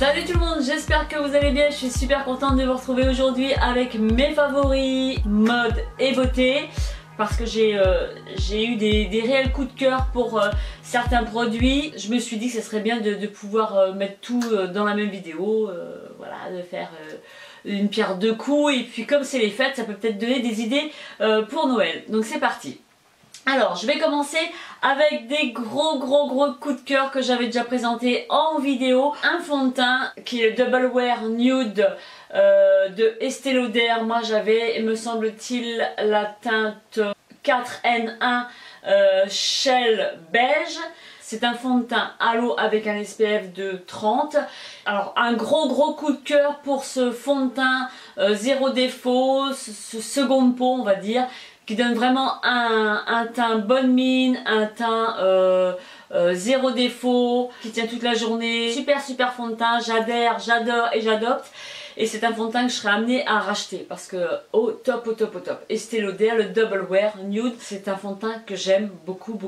Salut tout le monde, j'espère que vous allez bien, je suis super contente de vous retrouver aujourd'hui avec mes favoris mode et beauté. Parce que j'ai eu des réels coups de cœur pour certains produits. Je me suis dit que ce serait bien de pouvoir mettre tout dans la même vidéo. Voilà, de faire une pierre deux coups. Et puis comme c'est les fêtes, ça peut peut-être donner des idées pour Noël. Donc c'est parti. Alors je vais commencer avec des gros coups de cœur que j'avais déjà présenté en vidéo. Un fond de teint qui est le Double Wear Nude de Estée Lauder. Moi j'avais, me semble-t-il, la teinte 4N1 Shell beige. C'est un fond de teint à l'eau avec un SPF de 30. Alors un gros coup de cœur pour ce fond de teint zéro défaut, ce seconde peau on va dire, qui donne vraiment un teint bonne mine, un teint zéro défaut, qui tient toute la journée. Super fond de teint, j'adhère, j'adore et j'adopte. Et c'est un fond de teint que je serais amenée à racheter parce que au top. Estée Lauder, le Double Wear Nude, c'est un fond de teint que j'aime beaucoup.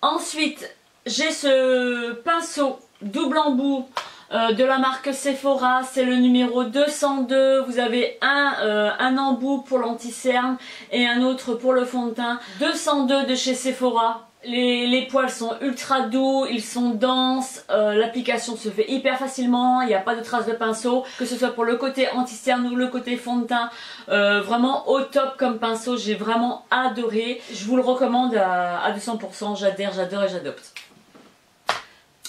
Ensuite, j'ai ce pinceau double embout de la marque Sephora, c'est le numéro 202. Vous avez un embout pour l'anti-cerne et un autre pour le fond de teint. 202 de chez Sephora. Les poils sont ultra doux, ils sont denses, l'application se fait hyper facilement, il n'y a pas de traces de pinceau, que ce soit pour le côté anti-cerne ou le côté fond de teint, vraiment au top comme pinceau, j'ai vraiment adoré. Je vous le recommande à 200%, j'adhère, j'adore et j'adopte.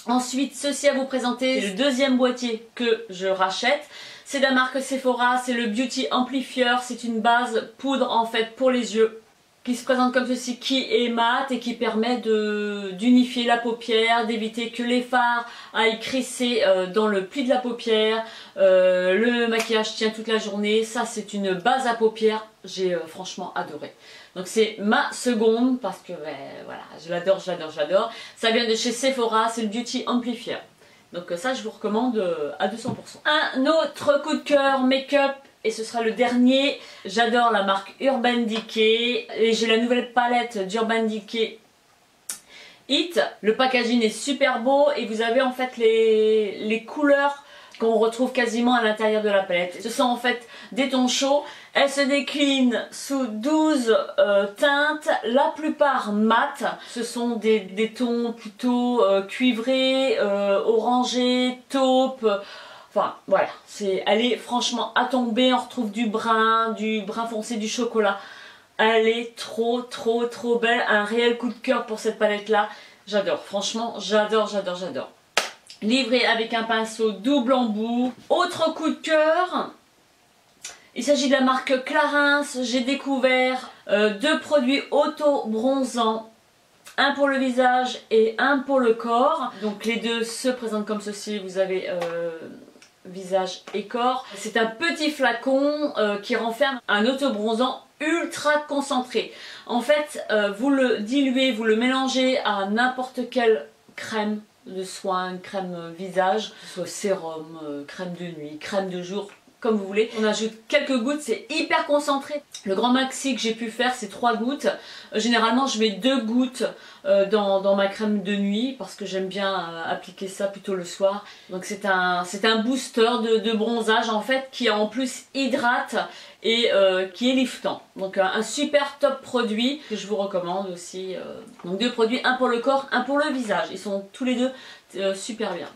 Ensuite, ceci à vous présenter, c'est le deuxième boîtier que je rachète. C'est de la marque Sephora, c'est le Beauty Amplifier, c'est une base poudre en fait pour les yeux, qui se présente comme ceci, qui est mat et qui permet d'unifier la paupière, d'éviter que les fards aillent crisser dans le pli de la paupière. Le maquillage tient toute la journée, ça c'est une base à paupières, j'ai franchement adoré. Donc c'est ma seconde parce que voilà, je l'adore. Ça vient de chez Sephora, c'est le Beauty Amplifier. Donc ça je vous recommande à 200%. Un autre coup de cœur make-up. Et ce sera le dernier. J'adore la marque Urban Decay. Et j'ai la nouvelle palette d'Urban Decay Hit. Le packaging est super beau. Et vous avez en fait les couleurs qu'on retrouve quasiment à l'intérieur de la palette. Ce sont en fait des tons chauds. Elles se déclinent sous 12 teintes. La plupart mat. Ce sont des tons plutôt cuivrés, orangés, taupe. Enfin voilà, elle est franchement à tomber, on retrouve du brun foncé, du chocolat. Elle est trop belle, un réel coup de cœur pour cette palette là. J'adore, franchement j'adore. Livré avec un pinceau double embout. Autre coup de cœur, il s'agit de la marque Clarins. J'ai découvert deux produits auto-bronzants. Un pour le visage et un pour le corps. Donc les deux se présentent comme ceci, vous avez visage et corps. C'est un petit flacon qui renferme un auto-bronzant ultra concentré. En fait, vous le diluez, vous le mélangez à n'importe quelle crème de soin, crème visage, que ce soit sérum, crème de nuit, crème de jour, comme vous voulez. On ajoute quelques gouttes, c'est hyper concentré. Le grand maxi que j'ai pu faire, c'est 3 gouttes. Généralement, je mets 2 gouttes dans ma crème de nuit parce que j'aime bien appliquer ça plutôt le soir. Donc c'est un booster de bronzage en fait qui en plus hydrate et qui est liftant. Donc un super top produit que je vous recommande aussi. Donc 2 produits, un pour le corps, un pour le visage. Ils sont tous les deux super bien.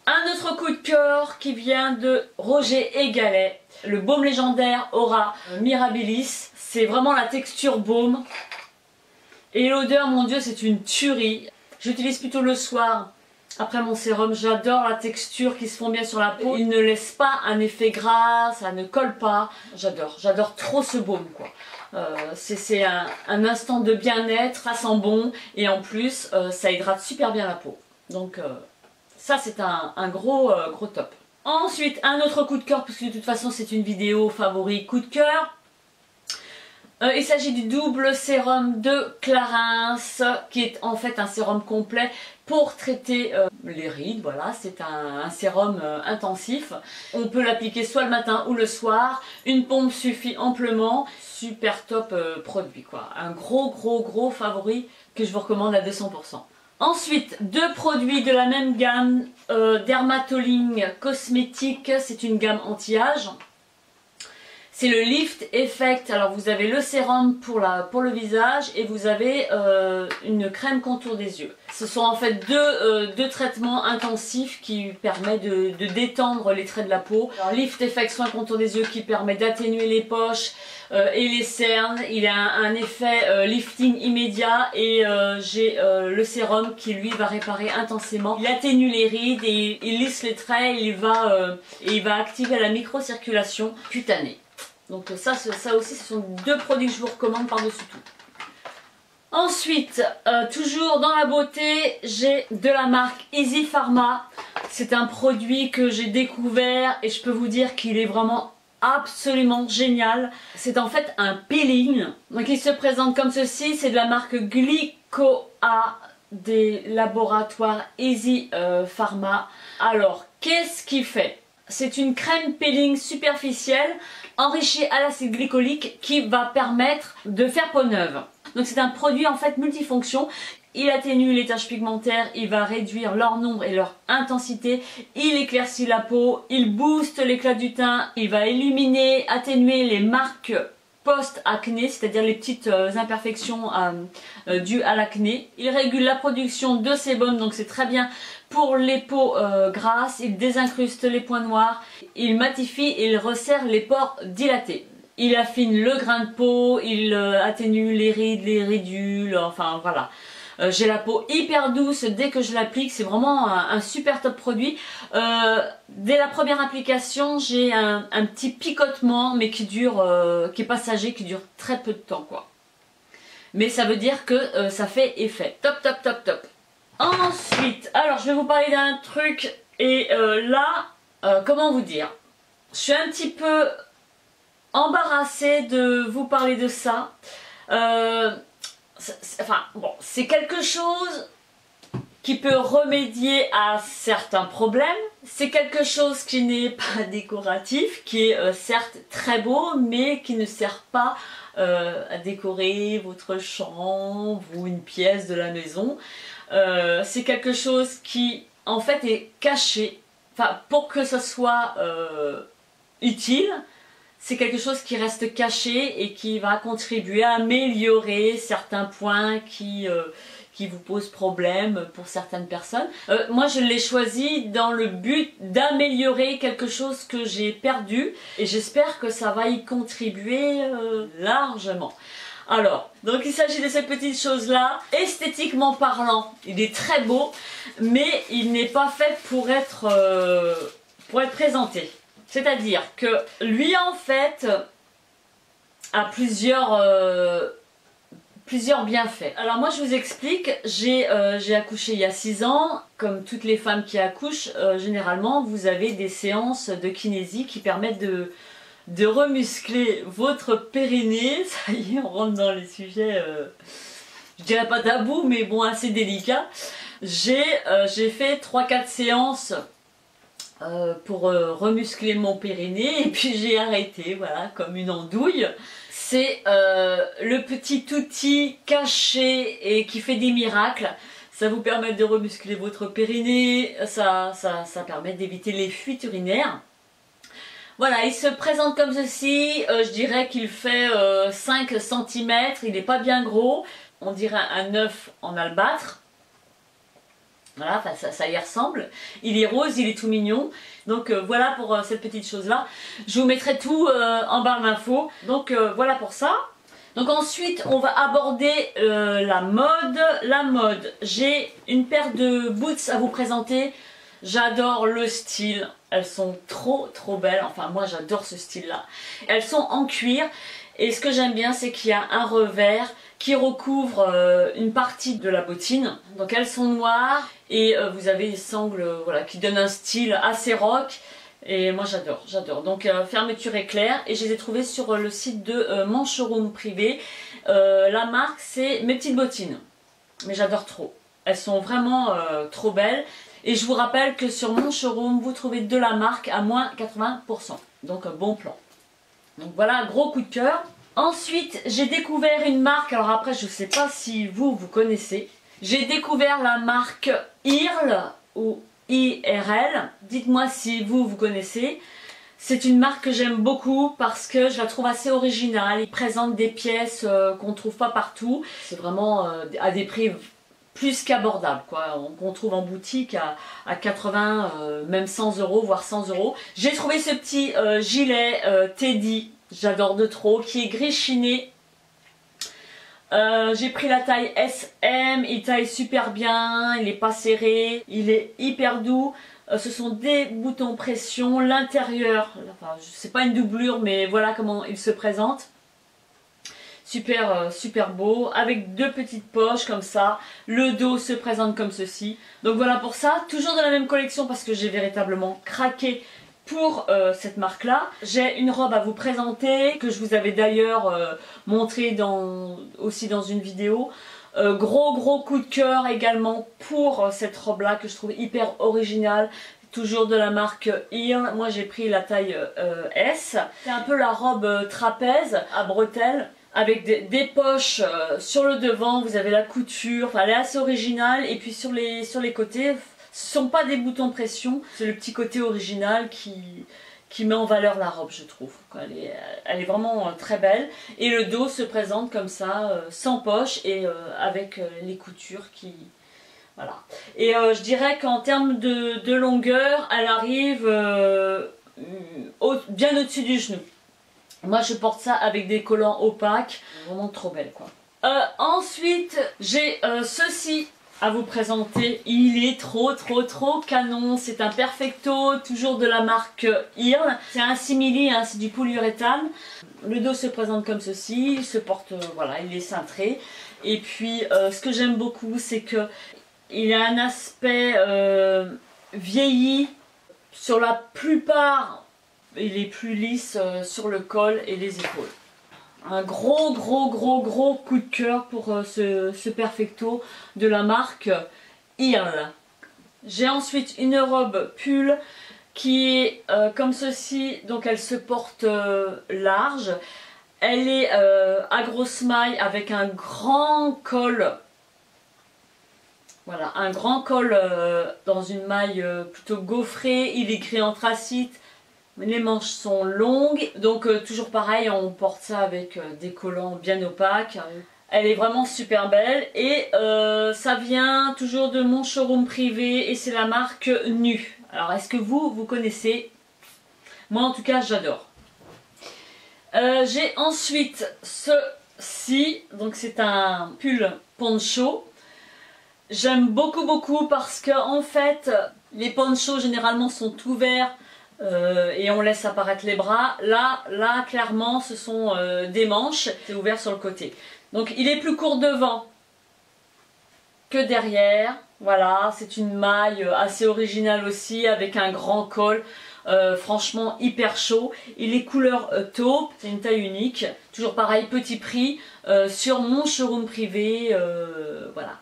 Un autre coup de cœur qui vient de Roger & Gallet, le baume légendaire Aura Mirabilis. C'est vraiment la texture baume. Et l'odeur, mon dieu, c'est une tuerie. J'utilise plutôt le soir après mon sérum. J'adore la texture qui se fond bien sur la peau. Il ne laisse pas un effet gras, ça ne colle pas. J'adore trop ce baume quoi. C'est un instant de bien-être, ça sent bon et en plus ça hydrate super bien la peau. Donc ça c'est un gros top. Ensuite un autre coup de cœur, puisque de toute façon c'est une vidéo favori coup de cœur. Il s'agit du double sérum de Clarins, qui est en fait un sérum complet pour traiter les rides. Voilà, c'est un sérum intensif. On peut l'appliquer soit le matin ou le soir. Une pompe suffit amplement. Super top produit quoi. Un gros favori que je vous recommande à 200%. Ensuite, deux produits de la même gamme, Dermatoling Cosmétique, c'est une gamme anti-âge. C'est le Lift Effect. Alors vous avez le sérum pour le visage et vous avez une crème contour des yeux. Ce sont en fait deux traitements intensifs qui permettent de détendre les traits de la peau. Alors, Lift Effect soin contour des yeux qui permet d'atténuer les poches et les cernes. Il a un effet lifting immédiat et j'ai le sérum qui lui va réparer intensément. Il atténue les rides et il lisse les traits et il va activer la microcirculation cutanée. Donc ça aussi, ce sont deux produits que je vous recommande par-dessus tout. Ensuite, toujours dans la beauté, j'ai de la marque Easy Pharma. C'est un produit que j'ai découvert et je peux vous dire qu'il est vraiment absolument génial. C'est en fait un peeling. Donc il se présente comme ceci, c'est de la marque Glycoa des laboratoires Easy Pharma. Alors, qu'est-ce qu'il fait? C'est une crème peeling superficielle enrichie à l'acide glycolique qui va permettre de faire peau neuve. Donc c'est un produit en fait multifonction. Il atténue les taches pigmentaires, il va réduire leur nombre et leur intensité, il éclaircit la peau, il booste l'éclat du teint, il va éliminer, atténuer les marques post-acné, c'est-à-dire les petites imperfections dues à l'acné. Il régule la production de sébum, donc c'est très bien pour les peaux grasses. Il désincruste les points noirs, il matifie et il resserre les pores dilatés. Il affine le grain de peau, il atténue les rides, les ridules, enfin voilà. J'ai la peau hyper douce dès que je l'applique, c'est vraiment un super top produit. Dès la première application, j'ai un petit picotement, mais qui est passager, qui dure très peu de temps, quoi. Mais ça veut dire que ça fait effet. Top, top, top, top. Ensuite, alors je vais vous parler d'un truc, et là, comment vous dire? Je suis un petit peu embarrassée de vous parler de ça. Enfin, bon, c'est quelque chose qui peut remédier à certains problèmes. C'est quelque chose qui n'est pas décoratif, qui est certes très beau, mais qui ne sert pas à décorer votre chambre ou une pièce de la maison. C'est quelque chose qui, en fait, est caché. Enfin, pour que ce soit utile, c'est quelque chose qui reste caché et qui va contribuer à améliorer certains points qui vous posent problème pour certaines personnes. Moi, je l'ai choisi dans le but d'améliorer quelque chose que j'ai perdu et j'espère que ça va y contribuer largement. Alors, donc il s'agit de cette petite chose-là. Esthétiquement parlant, il est très beau, mais il n'est pas fait pour être présenté. C'est-à-dire que lui, en fait, a plusieurs bienfaits. Alors moi, je vous explique. J'ai accouché il y a 6 ans. Comme toutes les femmes qui accouchent, généralement, vous avez des séances de kinésie qui permettent de remuscler votre périnée. Ça y est, on rentre dans les sujets, je dirais pas tabous, mais bon, assez délicats. J'ai fait 3-4 séances pour remuscler mon périnée et puis j'ai arrêté, voilà, comme une andouille. C'est le petit outil caché et qui fait des miracles. Ça vous permet de remuscler votre périnée, ça permet d'éviter les fuites urinaires. Voilà, il se présente comme ceci, je dirais qu'il fait 5 cm, il n'est pas bien gros, on dirait un œuf en albâtre. Voilà, ça y ressemble. Il est rose, il est tout mignon. Donc voilà pour cette petite chose-là. Je vous mettrai tout en barre d'infos. Donc voilà pour ça. Donc ensuite, on va aborder la mode. La mode, j'ai une paire de boots à vous présenter. J'adore le style. Elles sont trop belles. Enfin, moi, j'adore ce style-là. Elles sont en cuir. Et ce que j'aime bien, c'est qu'il y a un revers qui recouvre une partie de la bottine. Donc elles sont noires et vous avez des sangles voilà, qui donnent un style assez rock. Et moi j'adore. Donc fermeture éclair et je les ai trouvées sur le site de mon showroom privé. La marque c'est Mes Petites Bottines. Mais j'adore trop. Elles sont vraiment trop belles. Et je vous rappelle que sur mon showroom, vous trouvez de la marque à moins 80%. Donc bon plan. Donc voilà, gros coup de cœur. Ensuite, j'ai découvert une marque, alors après je ne sais pas si vous connaissez. J'ai découvert la marque IRL ou IRL. Dites-moi si vous connaissez. C'est une marque que j'aime beaucoup parce que je la trouve assez originale. Ils présentent des pièces qu'on ne trouve pas partout. C'est vraiment à des prix plus qu'abordables, quoi. Qu'on trouve en boutique à 80, même 100 euros, voire 100 euros. J'ai trouvé ce petit gilet Teddy, j'adore de trop, qui est gris chiné. J'ai pris la taille SM, il taille super bien, il n'est pas serré, il est hyper doux. Ce sont des boutons pression, l'intérieur, enfin, c'est pas une doublure mais voilà comment il se présente. Super beau, avec deux petites poches comme ça, le dos se présente comme ceci. Donc voilà pour ça, toujours de la même collection parce que j'ai véritablement craqué pour cette marque là. J'ai une robe à vous présenter que je vous avais d'ailleurs montré aussi dans une vidéo. Gros coup de cœur également pour cette robe là que je trouve hyper originale. Toujours de la marque IRL. Moi j'ai pris la taille S. C'est un peu la robe trapèze à bretelles avec des poches sur le devant. Vous avez la couture, enfin, elle est assez originale. Et puis sur les côtés, ce sont pas des boutons pression. C'est le petit côté original qui met en valeur la robe, je trouve. Elle est vraiment très belle. Et le dos se présente comme ça, sans poche et avec les coutures qui... Voilà. Et je dirais qu'en termes de longueur, elle arrive bien au-dessus du genou. Moi je porte ça avec des collants opaques. Vraiment trop belle, quoi. Ensuite, j'ai ceci à vous présenter. Il est trop canon. C'est un perfecto, toujours de la marque IRL. C'est un simili, hein, c'est du polyuréthane. Le dos se présente comme ceci. Il se porte, voilà, il est cintré. Et puis ce que j'aime beaucoup, c'est que il a un aspect vieilli. Sur la plupart, il est plus lisse sur le col et les épaules. Un gros coup de cœur pour ce perfecto de la marque IRL. J'ai ensuite une robe pull qui est comme ceci, donc elle se porte large. Elle est à grosse maille avec un grand col. Voilà, un grand col dans une maille plutôt gaufrée. Il est gris anthracite. Les manches sont longues, donc toujours pareil, on porte ça avec des collants bien opaques. Elle est vraiment super belle et ça vient toujours de mon showroom privé et c'est la marque Nu. Alors est-ce que vous connaissez? Moi en tout cas j'adore. J'ai ensuite ceci, donc c'est un pull poncho. J'aime beaucoup parce que en fait les ponchos généralement sont ouverts. Et on laisse apparaître les bras. Là clairement ce sont des manches, c'est ouvert sur le côté. Donc il est plus court devant que derrière. Voilà, c'est une maille assez originale aussi avec un grand col. Franchement hyper chaud. Il est couleur taupe, c'est une taille unique. Toujours pareil, petit prix sur mon showroom privé. Voilà.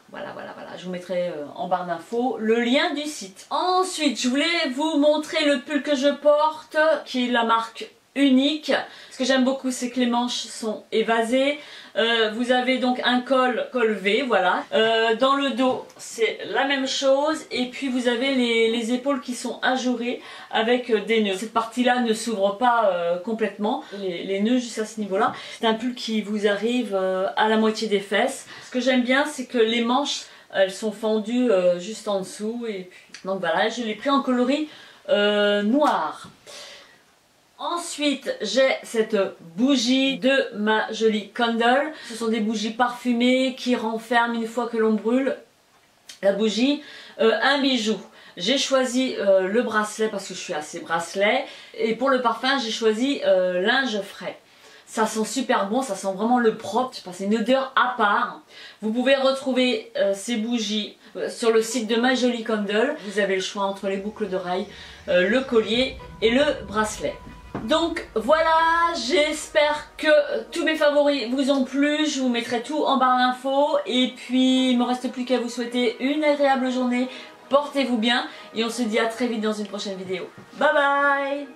Je vous mettrai en barre d'infos le lien du site. Ensuite, je voulais vous montrer le pull que je porte, qui est la marque Unique. Ce que j'aime beaucoup, c'est que les manches sont évasées. Vous avez donc un col V, voilà. Dans le dos, c'est la même chose. Et puis vous avez les épaules qui sont ajourées avec des nœuds. Cette partie-là ne s'ouvre pas complètement. Les nœuds juste à ce niveau-là. C'est un pull qui vous arrive à la moitié des fesses. Ce que j'aime bien, c'est que les manches, elles sont fendues juste en dessous. Et puis, donc voilà, je l'ai pris en coloris noir. Ensuite, j'ai cette bougie de ma jolie Candle. Ce sont des bougies parfumées qui renferment une fois que l'on brûle la bougie un bijou. J'ai choisi le bracelet parce que je suis assez bracelet. Et pour le parfum, j'ai choisi linge frais. Ça sent super bon, ça sent vraiment le propre. C'est une odeur à part. Vous pouvez retrouver ces bougies sur le site de ma jolie Candle. Vous avez le choix entre les boucles d'oreilles, le collier et le bracelet. Donc voilà, j'espère que tous mes favoris vous ont plu. Je vous mettrai tout en barre d'infos. Et puis il ne me reste plus qu'à vous souhaiter une agréable journée. Portez-vous bien et on se dit à très vite dans une prochaine vidéo. Bye bye.